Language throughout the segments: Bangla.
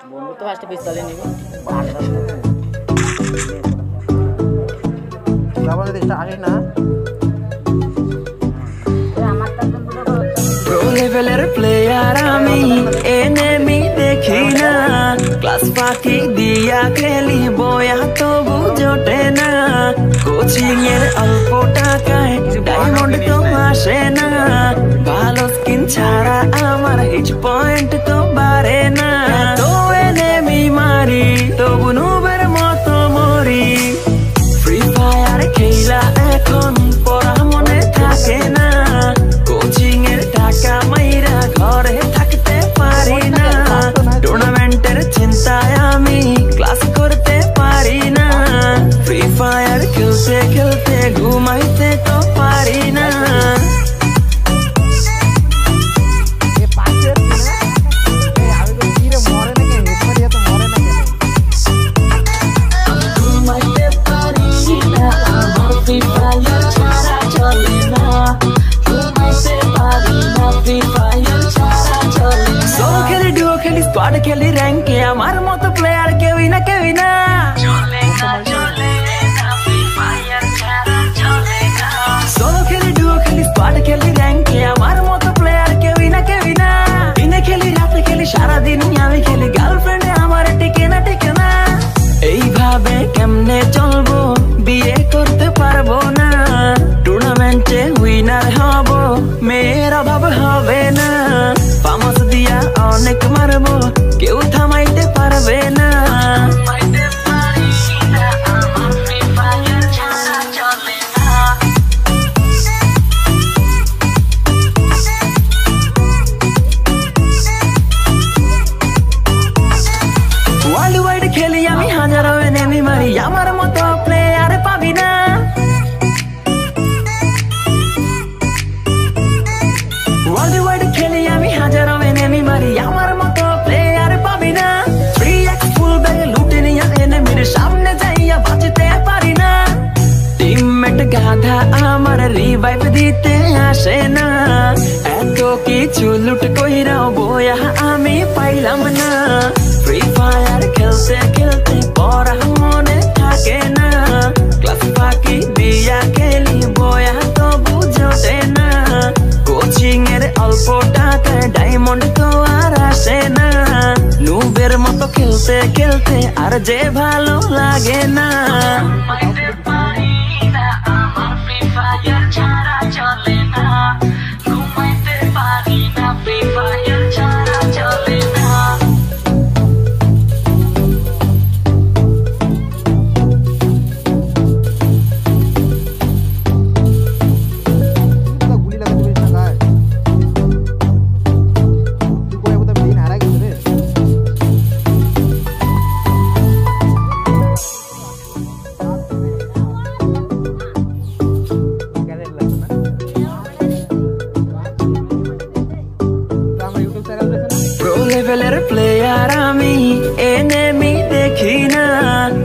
বন্ধু তো ফার্স্টে পিস্তলে নিবি যাবো যদি আসে না প্রো লেভেলের প্লেয়ার আমি এনিমি দেখি না ক্লাস ফাঁকি দিয়া খেলি বয়া তবু জোটে না কোচিং এর অল্প টাকায় ডায়মন্ড তো আসে না ভালো স্কিন ছাড়া আমার হিট পয়েন্ট তো বাড়ে না তো এনিমি মারি তবু নুবের মতো মরি ফ্রি ফায়ার খেলা এখন পড়া মনে থাকে না কোচিং এর টাকা মাইরা ঘরে থাকতে পারি না টুর্নামেন্টের চিন্তায় আমি ক্লাস করতে পারি না ফ্রি ফায়ার খেলতে খেলতে ঘুমাইতে তো পারি না স্কোয়াড খেলি র্যাঙ্কে আমার মতো প্লেয়ার কেউই না সোলো খেলি ডুও খেলি স্কোয়াড খেলি র্যাঙ্কে আমার মতো প্লেয়ার কেউই না দিনে খেলি রাতে খেলি সারাদিন আমি খেলি গার্লফ্রেন্ডে আমার টিকে না এইভাবে কেমনে চলবো বিয়ে করতে পারবো না টুর্নামেন্টে উইনার হব মেয়ের অভাব হবে না পামাস দিয়া অনেক মারবো কেউ থামাইতে পারবে না ওয়ার্ল্ড ওয়াইড খেলি আমি হাজারো এনিমি মারি আমার মতো প্লেয়ার পাবি না ওয়ার্ল্ড ওয়াইড খেলি আমি হাজারো এনিমি মারি আমার মতো প্লেয়ার পাবি না 3x ফুল ব্যাগ লুটে নিয়া এনিমির সামনে যাইয়া বাঁচতে পারি না টিমমেট গাধা আমার রিভাইভ দিতে আসে না এত কিছু লুট কইরাও বয়া আমি পাইলাম না ফ্রি ফায়ার খেলতে খেলতে পড়া মনে থাকে না ক্লাস ফাঁকি দিয়া খেলি বয়া তো বুঝোটে না কোচিং এর অল্প টাকায় ডায়মন্ড তো আর আসে না নুবের মতো খেলতে খেলতে আর যে ভালো লাগে না লেভেলের প্লেয়ার আমি এনিমি দেখি না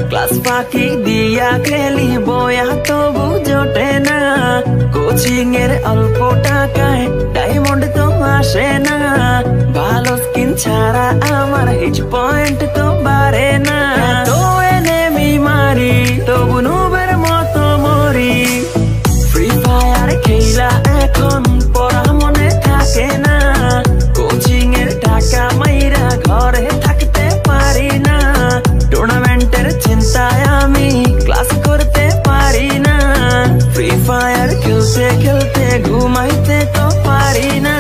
ক্লাস ফাঁকি দিয়া খেলি বয়া তবু জোটে না কোচিং এর অল্প টাকায় ডায়মন্ড তো আসে না ভালো স্কিন ছাড়া আমার হিট পয়েন্ট তো বাড়ে না তো এনিমি মারি তবু নুবের মতো মরি ফ্রি ফায়ার খেলা এখন পড়া মনে থাকে না কোচিং এর টাকা মাইরা ঘরে থাকতে পারি না টুর্নামেন্টের চিন্তায় আমি ক্লাস করতে পারি না ফ্রি ফায়ার খেলতে খেলতে ঘুমাইতে তো পারি না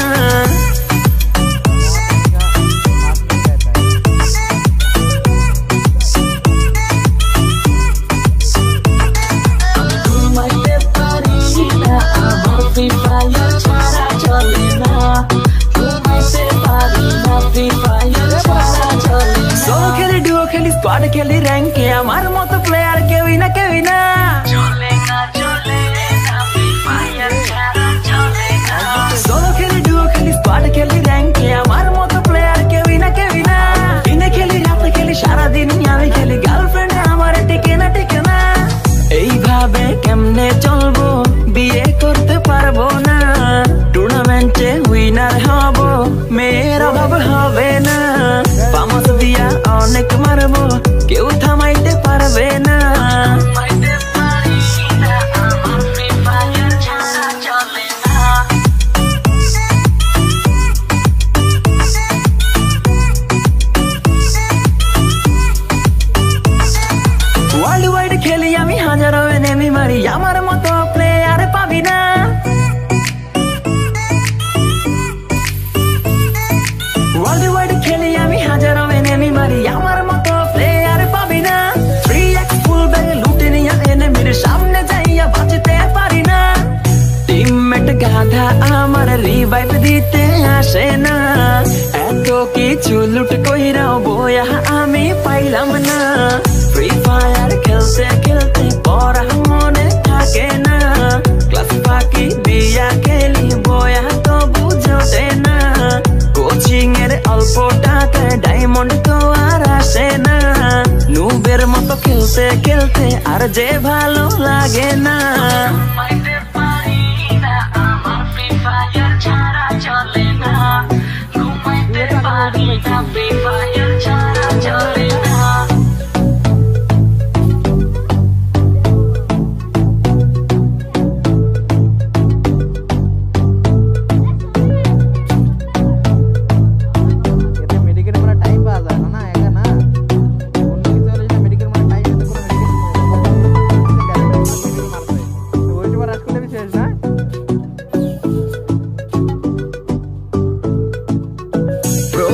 স্কোয়াড খেলি র্যাঙ্কে আমার মতো প্লেয়ার কেউই না সোলো খেলি ডুও খেলি স্কোয়াড খেলি র্যাঙ্কে আমার মতো প্লেয়ার কেউই না দিনে খেলি রাতে খেলি সারাদিন আমি খেলি গার্লফ্রেন্ডে আমার টিকে না এইভাবে কেমনে চলবো বিয়ে করতে পারবো না টুর্নামেন্টে উইনার হব মেয়ের অভাব হবে না পামাস দিয়া আসে না এত কিছু লুট কইরাও বয়া আমি পাইলাম না ফ্রি ফায়ার খেলতে খেলতে পড়া মনে থাকে না ক্লাস ফাঁকি দিয়া খেলি বয়া তো বুঝোটে না কোচিং এর অল্প টাকায় ডায়মন্ড তো আর আসে না নুবের মতো খেলতে খেলতে আর যে ভালো লাগে না চলে না ঘুমাইতে পারি না ফ্রি ফায়ার ছাড়া চলে না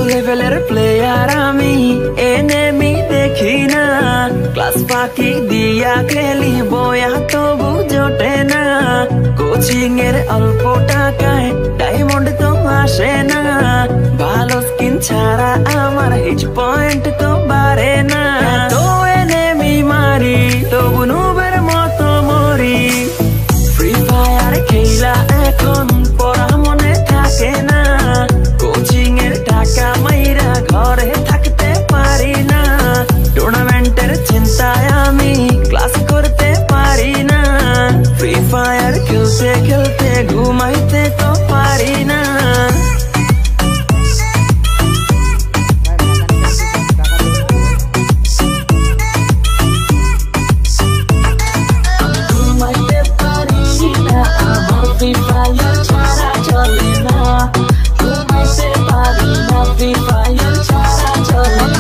লেভেলের প্লেয়ার আমি এনিমি দেখি না ক্লাস ফাঁকি দিয়া খেলি বয়া তবু জোটে না কোচিং এর অল্প টাকায় ডায়মন্ড তো আসে না ভালো স্কিন ছাড়া আমার হিট পয়েন্ট তো বাড়ে না তো এনিমি মারি তবু নুবের মতো মরি ফ্রি ফায়ার খেলা এখন পড়া মনে থাকে না কোচিং এর টাকা মাইরা ঘরে থাকতে পারি না টুর্নামেন্টের চিন্তায় আমি ক্লাস করতে পারি না ফ্রি ফায়ার খেলতে খেলতে ঘুমাইতে তো পারি না ঘুমাইতে পারি না আমার ফ্রি ফায়ার ছাড়া চলে না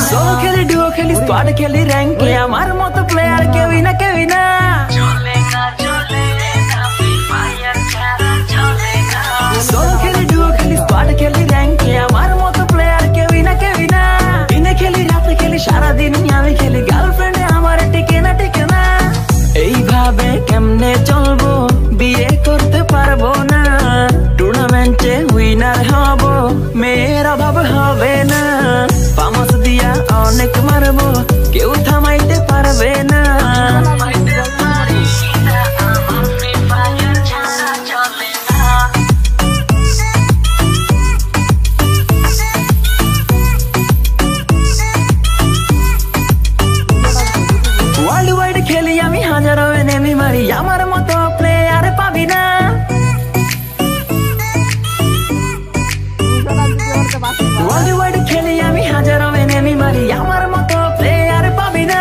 সোলো খেলি ডুও খেলি স্কোয়াড খেলি র্যাঙ্কে আমার মতো প্লেয়ার কেউই না সোলো খেলি ডুও খেলি স্কোয়াড খেলি র্যাঙ্কে আমার মতো প্লেয়ার কেউই না দিনে খেলি রাতে খেলি সারাদিন আমি খেলি গার্লফ্রেন্ডে আমার টিকে না এইভাবে কেমনে চলবো বিয়ে করতে পারবো না টুর্নামেন্টে উইনার হব মেয়ের অভাব হবে না পামাস দিয়া অনেক মারবো কেউ থামাইতে পারবে না ওয়ার্ল্ড ওয়াইড খেলি আমি হাজারো এনিমি মারি আমার মতো প্লেয়ার পাবি না ওয়ার্ল্ড ওয়াইড খেলি আমি হাজারো এনিমি মারি আমার মতো প্লেয়ার পাবি না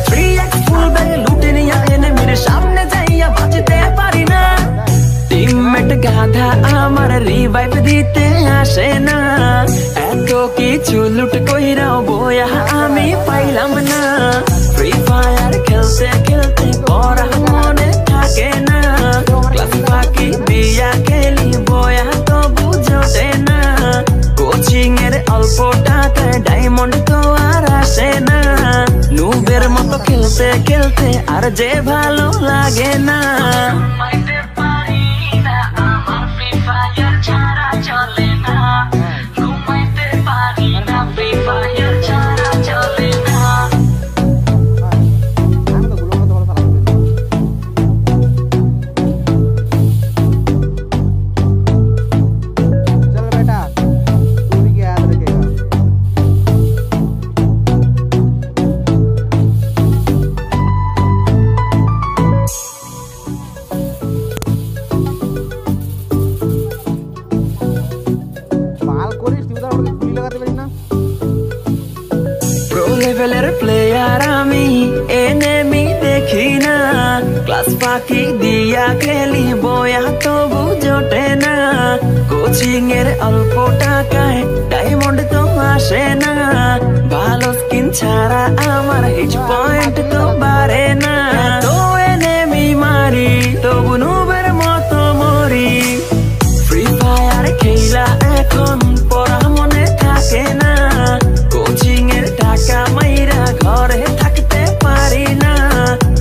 3x ফুল ব্যাগ লুটে নিয়া এনিমির সামনে যাইয়া বাঁচতে পারি না টিমমেট গাধা আমার রিভাইভ দিতে আসে না এত কিছু লুট কইরাও বয়া আমি পাইলাম না ফ্রি ফায়ার খেলতে খেলতে পড়া মনে থাকে না ক্লাস ফাঁকি দিয়া খেলি বয়া তো বুঝোটে না কোচিং এর অল্প টাকায় ডায়মন্ড তো আর আসে না নুবের মতো খেলতে খেলতে আর যে ভালো লাগে না ছাড়া চলে না ঘুমাইতে পারি না ফ্রি ফায়ার ছাড়া চলে না লেভেলের প্লেয়ার আমি এনিমি দেখি না ক্লাস ফাঁকি দিয়া খেলি বয়া তবু জোটে না কোচিং এর অল্প টাকায় ডায়মন্ড তো আসে না ভালো স্কিন ছাড়া আমার হিট পয়েন্ট তো বাড়ে না তো এনিমি মারি তবু নুবের মতো মরি ফ্রি ফায়ার খেলা এখন পড়া মনে থাকে না কোচিং এর টাকা মাইরা ঘরে থাকতে পারি না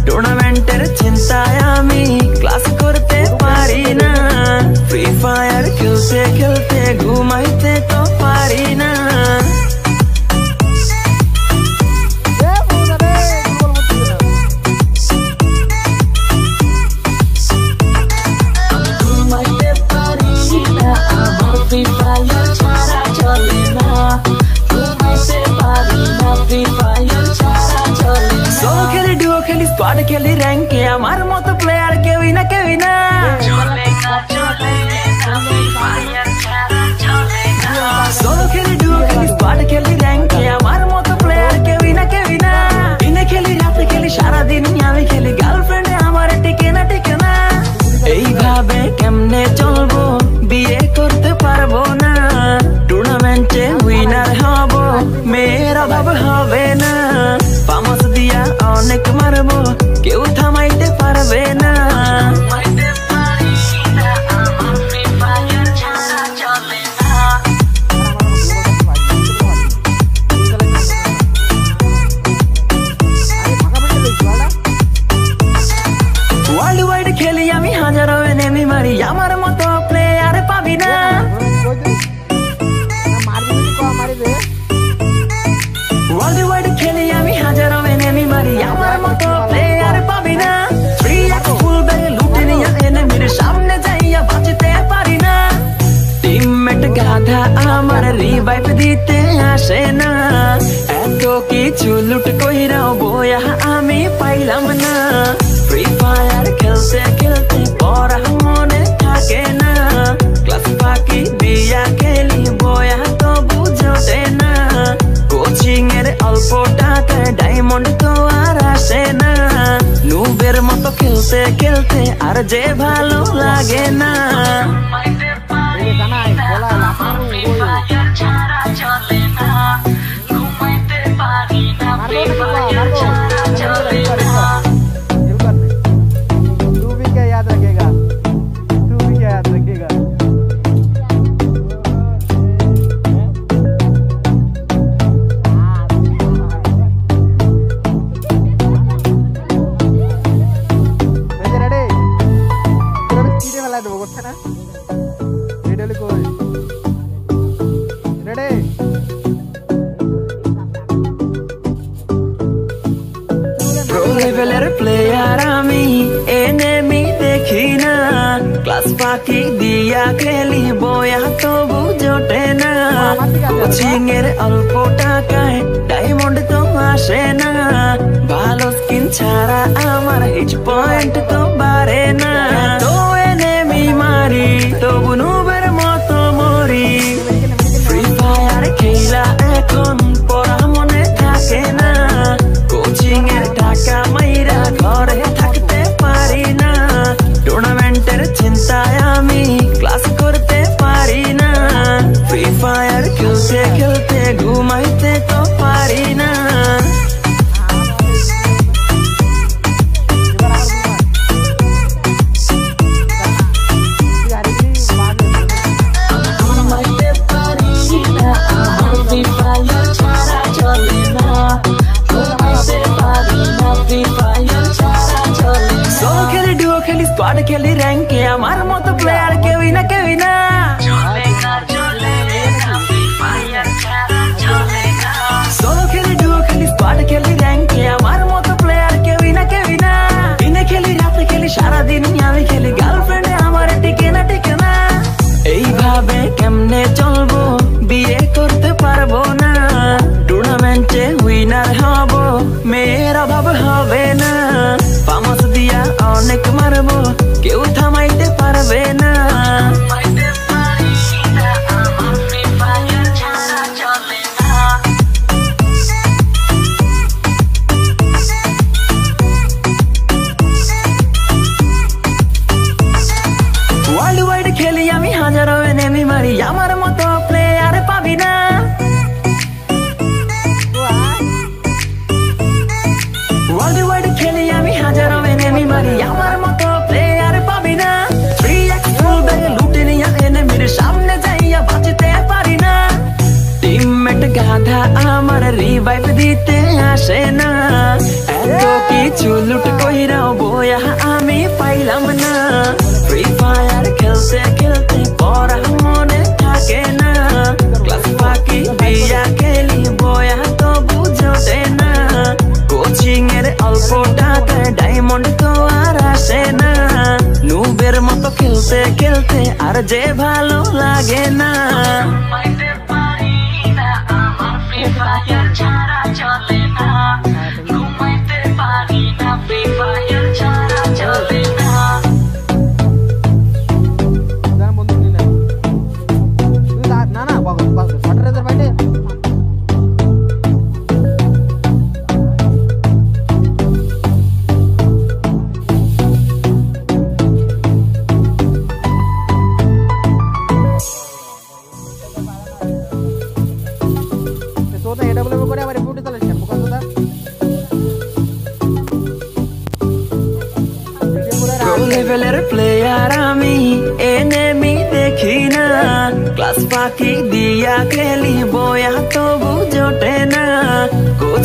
টুর্নামেন্টের চিন্তায় আমি ক্লাস করতে পারি না ফ্রি ফায়ার খেলতে খেলতে ঘুমাইতে খেলি র্যাঙ্কে আমার মতো প্লেয়ার কেউই না সোলো খেলি ডুও খেলি স্কোয়াড খেলি র্যাঙ্কে আমার মতো প্লেয়ার কেউই না দিনে খেলি রাতে খেলি সারাদিন আমি খেলি গার্লফ্রেন্ডে আমার টিকে না এইভাবে কেমনে চলবো বিয়ে করতে পারবো না টুর্নামেন্টে উইনার হব মেয়ের অভাব হবে না পামাস দিয়া অনেক মারবো কেউ থামাইতে পারবে না ওয়ার্ল্ড ওয়াইড খেলি আমি হাজারো এনিমি মারি আমার মতো প্লেয়ার পাবি না ওয়ার্ল্ড ওয়াইড খেলি আমি হাজারো এনিমি মারি আমার মতো প্লেয়ার পাবি না 3x ফুল ব্যাগে লুটে নিয়ে এনিমির সামনে যাইয়া বাঁচতে পারি না টিমমেট গাধা আমার রিভাইভ দিতে আসে না এত কিছু লুট কইরাও বয়া আমি পাইলাম না ফ্রি ফায়ার খেলতে খেলতে পড়া মনে থাকে না ক্লাস ফাঁকি দিয়া খেলি বয়া তো বুঝতে না কোচিং এর অল্প টাকায় ডায়মন্ড তো আর আসে না নুবের মতো খেলতে খেলতে আর যে ভালো লাগে না লেভেলের প্লেয়ার আমি এনিমি দেখি না ক্লাস ফাঁকি দিয়া খেলি বয়া তবু জোটে না কোচিং এর অল্প টাকায় ডায়মন্ড তো আসে না ভালো স্কিন ছাড়া আমার হিট পয়েন্ট তো বাড়ে না তো এনিমি মারি তবু নুবের মতো মরি ফ্রি ফায়ার খেলা এখন পড়া মনে থাকে না কোচিং এর টাকা মাইরা ঘরে থাকতে পারি না টুর্নামেন্টের চিন্তায় আমি ক্লাস করতে পারি না ফ্রি ফায়ার খেলতে খেলতে ঘুমাইতে তো পারি না স্কোয়াড খেলি র্যাঙ্কে আমার মতো প্লেয়ার কেউই না সোলো খেলি ডুও খেলি স্কোয়াড খেলি র্যাঙ্কে আমার মতো প্লেয়ার কেউই না দিনে খেলি রাতে খেলি সারাদিন আমি খেলি গার্লফ্রেন্ডে আমার টিকে না এইভাবে কেমনে চলবো বিয়ে করতে পারবো না টুর্নামেন্টে উইনার হব মেয়ের অভাব হবে না পামাস দিয়া অনেক মারবো কেউ থামাইতে পারবে না ওয়ার্ল্ড ওয়াইড খেলি আমি হাজারো এনিমি মারি আমার মতো প্লেয়ার পাবি না ওয়ার্ল্ড ওয়াইড খেলি আমি হাজারো এনিমি মারি আমার মতো প্লেয়ার পাবি না 3x ফুল ব্যাগে লুটে নিয়ে এনিমির সামনে যাইয়া বাঁচতে পারি না টিমমেট গাধা আমার রিভাইভ দিতে আসে না এত কিছু লুট কইরাও বয়া আমি পাইলাম না ফ্রি ফায়ার খেলতে খেলতে পড়া মনে থাকে না ক্লাস ফাঁকি দিয়া খেলি বয়া তো বুঝতে না কোচিং এর অল্প টাকায় ডায়মন্ড তো আর আসে না নুবের মতো খেলতে খেলতে আর যে ভালো লাগে না ঘুমাইতে পারি না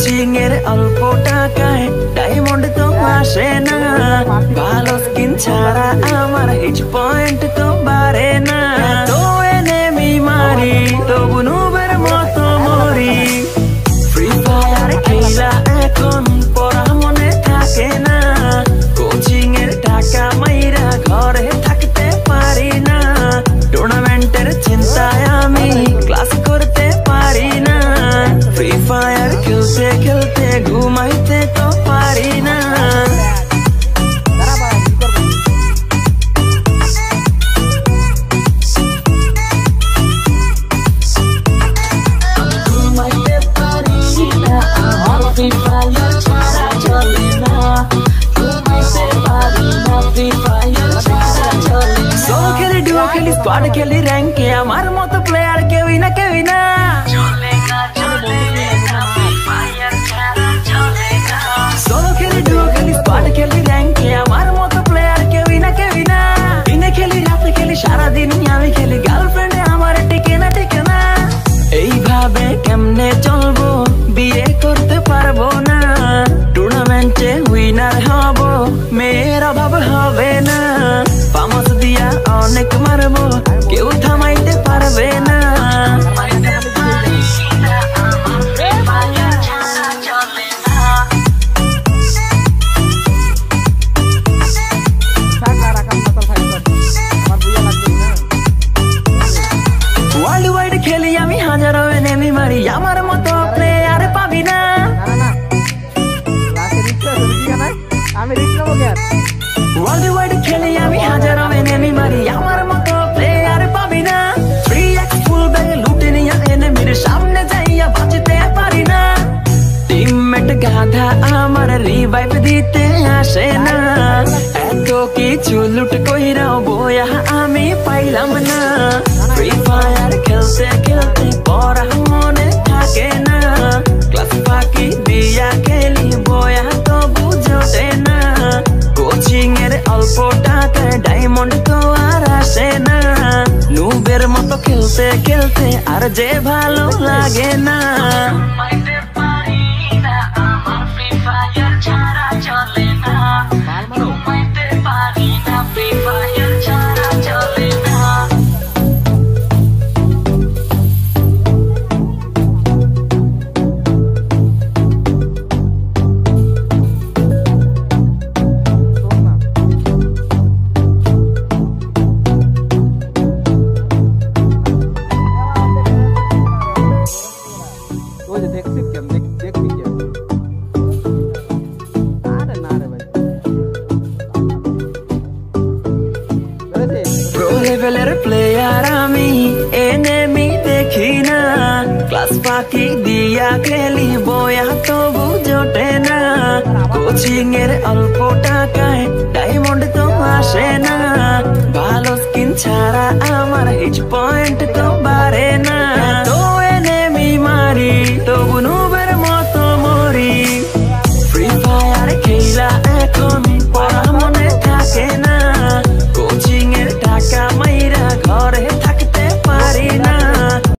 কোচিং এর অল্প টাকায় ডায়মন্ড তো আসে না ভালো স্কিন ছাড়া আমার হিট পয়েন্ট তো বাড়ে না তো এনেমি মারি তবু নুবের মতো মরি ফ্রি ফায়ার খেলা এখন পড়া মনে থাকে না কোচিং এর টাকা মাইরা ঘরে থাকতে পারি না টুর্নামেন্টের চিন্তায় আমি ক্লাস করতে পারি না ফ্রি ফায়ার খেলতে খেলতে ঘুমাইতে তো পারি না स्क्वाड खेली रैंक के हमार मत प्लेयर केवी ना सोलो खेली डुओ खेली स्क्वाड खेली रैंक के हमार मत प्लेयर केवी ना इने खेली रात खेली सारा दिन আমি খেলি গার্লফ্রেন্ড আমার টিকে না এইভাবে কেমনে চলবো বিয়ে করতে পারবো না টুর্নামেন্টে উইনার হব মেয়ের অভাব হবে না পামাস দিয়া অনেক মারবো কেউ থামাইতে পারবে না ওয়ার্ল্ড ওয়াইড খেলি আমি হাজারো এনেমি মারি আমার মতো প্লেয়ার পাবি না ওয়ার্ল্ড ওয়াইড খেলি আমি হাজারো এনেমি মারি আমার মতো প্লেয়ার পাবি না 3x ফুল ব্যাগে লুটে নিয়ে এনেমির সামনে যাইয়া বাঁচতে পারি না টিমমেট গাধা আমার রিভাইভ দিতে আসে না এত কিছু লুট কইরাও বয়া আমি পাইলাম না ফ্রি ফায়ার খেলতে খেলতে পড়া মনে থাকে না ক্লাস ফাঁকি দিয়া খেলি বয়া তো বুঝোটে না কোচিং এর অল্প টাকায় ডায়মন্ড তো আর আসে না নুবের মতো খেলতে খেলতে আর যে ভালো লাগে না লেভেলের প্লেয়ার আমি এনেমি দেখি না ক্লাস ফাঁকি দিয়া খেলি বয়া তবু জোটে না কোচিং এর অল্প টাকায় ডায়মন্ড তো আসে না ভালো স্কিন ছাড়া